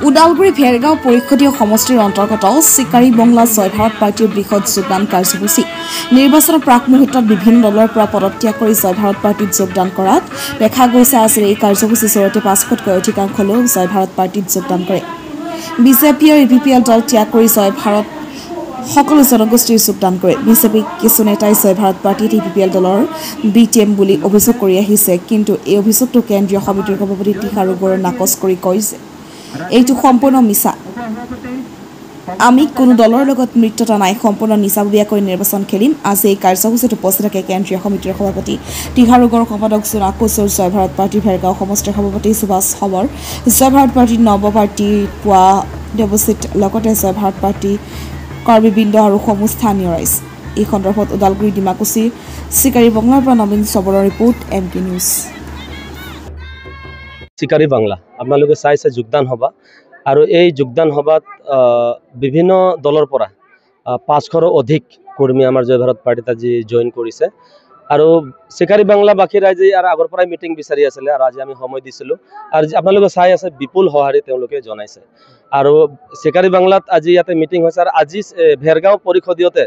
ওদালগুৰি ভেৰগাঁও পৰিষদীয় সমষ্টিৰ অন্তৰ্গত চিকাৰী বংলা জয় ভাৰত পাৰ্টীৰ বৃহৎ যোগদান কাৰ্যসূচী নিৰ্বাচনৰ প্ৰাক মুহূৰ্তত বিভিন্ন দলৰ পৰা পদত্যাগ কৰি জয় ভাৰত পাৰ্টীত যোগদান কৰাত দেখা গৈছে। আজিৰ এই কাৰ্যসূচীৰ জৰিয়তে 500তকৈ অধিকাংশ লোক জয় ভাৰত পাৰ্টীত যোগদান কৰে। বিজেপি আৰু ইপিপিএল দল ত্যাগ কৰি জয় ভাৰত সকলো জনগোষ্ঠীৰ যোগদান কৰে। বিজেপি কিছু নেতাই জয় ভাৰত পাৰ্টীত ইপিপিএল দলৰ বি টিম বুলি অভিযোগ কৰি আহিছে, কিন্তু এই অভিযোগটো কেন্দ্ৰীয় সমিতিৰ সভাপতি টিহা ৰুগৰে নাকচ কৰি কৈছে এইটো সম্পূৰ্ণ মিছা। আমি কোনো দলৰ লগত মিত্ৰতা নাই, সম্পূৰ্ণ নিচাববীয়াকৈ নিৰ্বাচন খেলিম। আজি এই কাৰ্যসূচীত উপস্থিত থাকে কেন্দ্ৰীয় সমিতিৰ সভাপতি টিহা ৰুগৰ সম্পাদক জোনা কোচৰ, জয় ভাৰত পাৰ্টীৰ ভেৰগাঁও সমষ্টিৰ সভাপতি সুভাষ সবৰ, জয় ভাৰত পাৰ্টীৰ নৱ পাৰ্টীৰ পোৱা দেৱজিত, লগতে জয় ভাৰত পাৰ্টী কৰ্মীবৃন্দ আৰু সমূহ স্থানীয় ৰাইজ। এই সন্দৰ্ভত ওদালগুৰি ডিমাকুচি চিকাৰী বাংলাৰ পৰা নবীন চবৰৰ ৰিপৰ্ট, MP নিউজ। চিকাৰী বাংলা আপোনালোকে চাইছে যোগদান সভা, আৰু এই যোগদান সভাত বিভিন্ন দলৰ পৰা 500ৰো অধিক কৰ্মী আমাৰ জয় ভাৰত পাৰ্টীত আজি জইন কৰিছে। আৰু চিকাৰী বাংলাবাসী ৰাইজে ইয়াৰ আগৰ পৰাই মিটিং বিচাৰি আছিলে, আৰু আজি আমি সময় দিছিলোঁ। আৰু আপোনালোকে চাই আছে বিপুল সঁহাৰি তেওঁলোকে জনাইছে। আৰু চিকাৰী বাংলাত আজি ইয়াতে মিটিং হৈছে, আৰু আজি ভেৰগাঁও পৰিষদীয়তে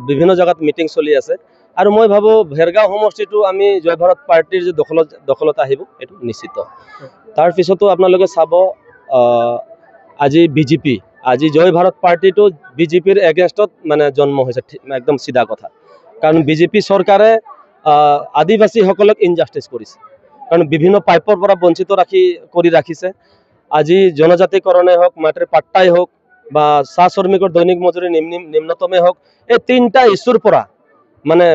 বিভিন্ন জেগাত মিটিং চলি আছে। আৰু মই ভাবোঁ ভেৰগাঁও সমষ্টিটো আমি জয় ভাৰত পাৰ্টীৰ যে দখলত আহিব এইটো নিশ্চিত। তাৰপিছতো আপোনালোকে চাব আজি বিজেপি, আজি জয় ভাৰত পাৰ্টীটো বিজেপিৰ এগেইনষ্টত মানে জন্ম হৈছে, একদম চিধা কথা। কাৰণ বিজেপি চৰকাৰে আদিবাসীসকলক ইনজাষ্টিছ কৰিছে, কাৰণ বিভিন্ন পাইপৰ পৰা বঞ্চিত কৰি ৰাখিছে। আজি জনজাতিকৰণে হওক, মাটিৰ পাট্টাই হওক, বা চাহ শ্ৰমিকৰ দৈনিক মজুৰি নিম্নতমেই হওক, এই 3টা ইছ্যুৰ পৰা মানে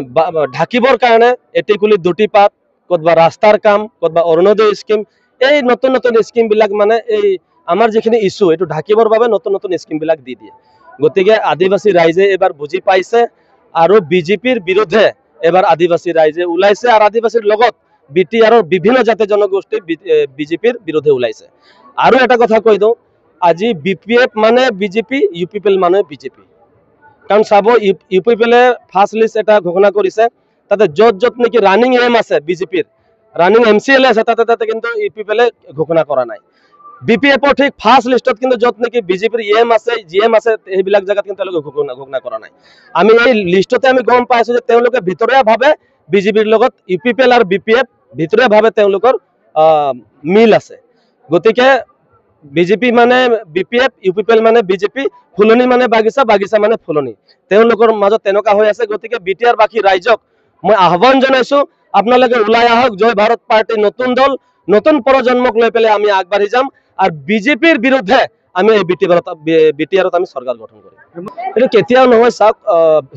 ঢাকিবৰ কাৰণে এটিকুলি দুটি পাত, ক'তবা ৰাস্তাৰ কাম, ক'তবা অৰুণোদয় স্কিম, এই নতুন নতুন স্কিমবিলাক মানে এই আমাৰ যিখিনি ইছ্যু এইটো ঢাকিবৰ বাবে নতুন নতুন স্কিমবিলাক দি দিয়ে। গতিকে আদিবাসী ৰাইজে এবাৰ বুজি পাইছে, আৰু বিজেপিৰ বিৰুদ্ধে এবাৰ আদিবাসী ৰাইজে ওলাইছে, আৰু আদিবাসীৰ লগত BTR বিভিন্ন জাতি জনগোষ্ঠী বিজেপিৰ বিৰুদ্ধে ওলাইছে। আৰু এটা কথা কৈ দিওঁ, আজি BPF মানে বিজেপি, UPPL মানে বিজেপি। কাৰণ চাব UPPLে ফাৰ্ষ্ট লিষ্ট এটা ঘোষণা কৰিছে, তাতে য'ত নেকি ৰানিং এম আছে বিজেপিৰ, ৰানিং MCL আছে, তাতে কিন্তু UPPLে ঘোষণা কৰা নাই। BPFৰ ঠিক ফাৰ্ষ্ট লিষ্টত কিন্তু য'ত নেকি বিজেপিৰ EM আছে, GM আছে, সেইবিলাক জেগাত কিন্তু তেওঁলোকে ঘোষণা কৰা নাই। আমি এই লিষ্টতে আমি গম পাইছোঁ যে তেওঁলোকে ভিতৰীয়াভাৱে বিজেপিৰ লগত UPPL আৰু BPF ভিতৰীয়াভাৱে তেওঁলোকৰ মিল আছে। গতিকে বিজেপি মানে BPF, UPPL মানে বিজেপি, ফুলনি মানে বাগিচা, বাগিচা মানে ফুলনি, তেওঁলোকৰ মাজত তেনেকুৱা হৈ আছে। গতিকে BTR বাসী ৰাইজক মই আহ্বান জনাইছোঁ, আপোনালোকে ওলাই আহক, জয় ভাৰত পাৰ্টীৰ নতুন দল, নতুন প্ৰজন্মক লৈ পেলাই আমি আগবাঢ়ি যাম, আৰু বিজেপিৰ বিৰুদ্ধে আমি এই BTRত আমি চৰকাৰ গঠন কৰিম। এইটো কেতিয়াও নহয়। চাওক,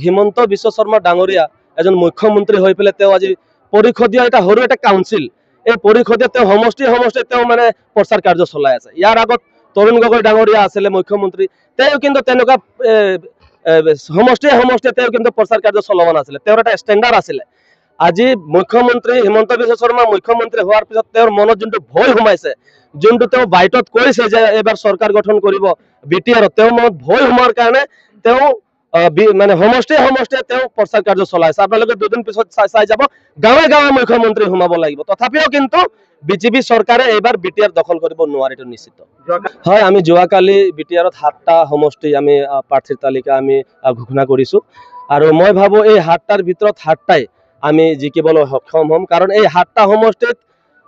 হিমন্ত বিশ্ব শৰ্মা ডাঙৰীয়া এজন মুখ্যমন্ত্ৰী হৈ পেলাই তেওঁ আজি পৰিষদীয় এটা সৰু এটা কাউন্সিল, এই পৰিষদীয় তেওঁ সমষ্টি তেওঁ মানে প্ৰচাৰ কাৰ্য চলাই আছে। ইয়াৰ আগত তৰুণ গগৈ ডাঙৰীয়া আছিলে মুখ্যমন্ত্ৰী, তেওঁ কিন্তু তেনেকুৱা সমষ্টিয়ে তেওঁ কিন্তু প্ৰচাৰ কাৰ্য চলোৱা নাছিলে, তেওঁৰ এটা ষ্টেণ্ডাৰ্ড আছিলে। আজি মুখ্যমন্ত্ৰী হিমন্ত বিশ্ব শৰ্মা মুখ্যমন্ত্ৰী হোৱাৰ পিছত তেওঁৰ মনত যোনটো ভয় সোমাইছে, যোনটো তেওঁ বাইটত কৈছে যে এইবাৰ চৰকাৰ গঠন কৰিব BTRত, তেওঁৰ মনত ভয় সোমোৱাৰ কাৰণে তেওঁ মানে সমষ্টিয়ে তেওঁ প্ৰচাৰ কাৰ্য চলাইছে। আপোনালোকে দুদিন পিছত চাই যাব, গাঁৱে গাঁৱে মুখ্যমন্ত্ৰী সোমাব লাগিব। তথাপিও কিন্তু বিজেপি চৰকাৰে এইবাৰ BTR দখল কৰিব নোৱাৰে, এইটো নিশ্চিত। হয়, আমি যোৱাকালি BTRত 7টা সমষ্টি আমি প্ৰাৰ্থীৰ তালিকা আমি ঘোষণা কৰিছোঁ, আৰু মই ভাবোঁ এই 7টাৰ ভিতৰত 7টাই আমি জিকিবলৈ সক্ষম হ'ম। কাৰণ এই 7টা সমষ্টিত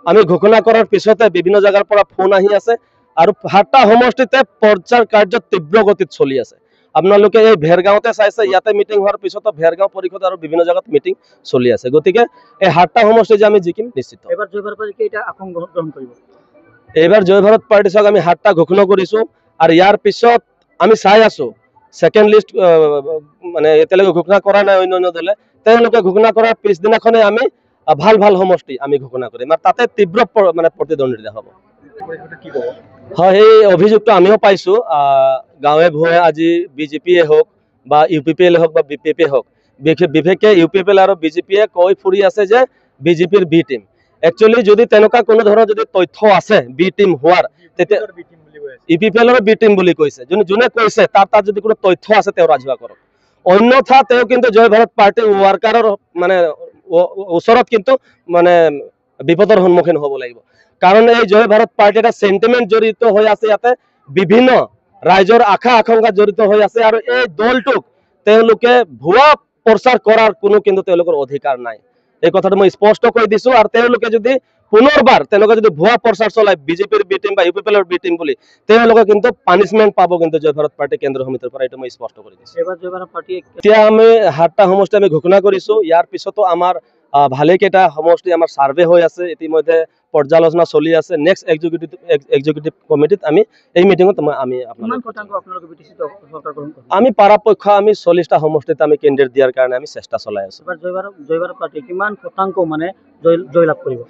আমি ঘোষণা কৰাৰ পিছতে বিভিন্ন জেগাৰ পৰা ফোন আহি আছে, আৰু 7টা সমষ্টিতে প্ৰচাৰ কাৰ্য তীব্ৰ গতিত চলি আছে। আপোনালোকে এই ভেৰগাঁওতে চাইছে, ইয়াতে মিটিং হোৱাৰ পিছতো ভেৰগাঁও পৰিষদ আৰু বিভিন্ন জেগাত মিটিং চলি আছে। গতিকে এই 7টা সমষ্টি যে আমি জিকিম নিশ্চিত। এইবাৰ জয় ভাৰত পাৰ্টী কেইটা আসন গ্ৰহণ কৰিব? এইবাৰ জয় ভাৰত পাৰ্টী চাওক আমি 7টা ঘোষণা কৰিছোঁ, আৰু ইয়াৰ পিছত আমি চাই আছোঁ ছেকেণ্ড লিষ্ট মানে এতিয়ালৈকে ঘোষণা কৰা নাই অন্য দলে, তেওঁলোকে ঘোষণা কৰাৰ পিছদিনাখনে আমি ভাল সমষ্টি আমি ঘোষণা কৰিম, আৰু তাতে তীব্ৰ মানে প্ৰতিদ্বন্দ্বিতা হ'ব। হয়, এই অভিযোগটো আমিও পাইছোঁ। গাঁৱে ভূঞে আজি বিজেপিয়ে হওক বা UPPL হওক বা BPF হওক, বিশেষকৈ UPPL আৰু বিজেপিয়ে কৈ ফুৰি আছে যে বিজেপিৰ B টিম। একচুৱেলি যদি তেনেকুৱা কোনো ধৰণৰ যদি তথ্য আছে B টিম হোৱাৰ, তেতিয়া UPPLৰ B টিম বুলি কৈছে। যোনে কৈছে তাৰ যদি কোনো তথ্য আছে তেওঁ ৰাজহুৱা কৰক, অন্যথা তেওঁ কিন্তু জয় ভাৰত পাৰ্টীৰ ৱাৰ্কাৰৰ মানে ওচৰত কিন্তু মানে বিপদৰ সন্মুখীন হ'ব লাগিব। কাৰণ এই জয় ভাৰত পাৰ্টী এটা চেণ্টিমেণ্ট জড়িত হৈ আছে ইয়াতে, বিভিন্ন ৰাইজৰ আশা আকাংক্ষা জড়িত হৈ আছে আৰু এই দলটোক তেওঁলোকে ভুৱা প্ৰচাৰ কৰাৰ কোনো কিন্তু তেওঁলোকৰ অধিকাৰ নাই। এই কথাটো মই স্পষ্ট কৰি দিছো। আৰু তেওঁলোকে যদি পুনৰবাৰ তেওঁলোকে যদি ভুৱা প্ৰচাৰ চলায় বিজেপিৰ বি টিম বা ইউ পি পি এলৰ বি টিম বুলি, তেওঁলোকে কিন্তু পানিছমেণ্ট পাব কিন্তু জয় ভাৰত পাৰ্টি কেন্দ্ৰীয় সমিতিৰ পৰা। এইটো মই স্পষ্ট কৰি দিছো। এতিয়া আমি 7টা সমষ্টি আমি ঘোষণা কৰিছো। ইয়াৰ পিছতো আমাৰ ভালেকেইটা সমষ্টি আমাৰ ছাৰ্ভে হৈ আছে, ইতিমধ্যে পৰ্যালোচনা চলি আছে। নেক্সট এক্সিকিউটিভ কমিটিত আমি এই মিটিঙত আমি পৰাপক্ষ আমি 40টা সমষ্টিত আমি কেন্দ্ৰ দিয়াৰ কাৰণে আমি চেষ্টা চলাই আছো। জয় ভাৰত পাৰ্টি কিমান শতাংশ মানে জয়লাভ কৰিব?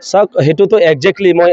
চাওক, সেইটোতো একজেক্টলি মই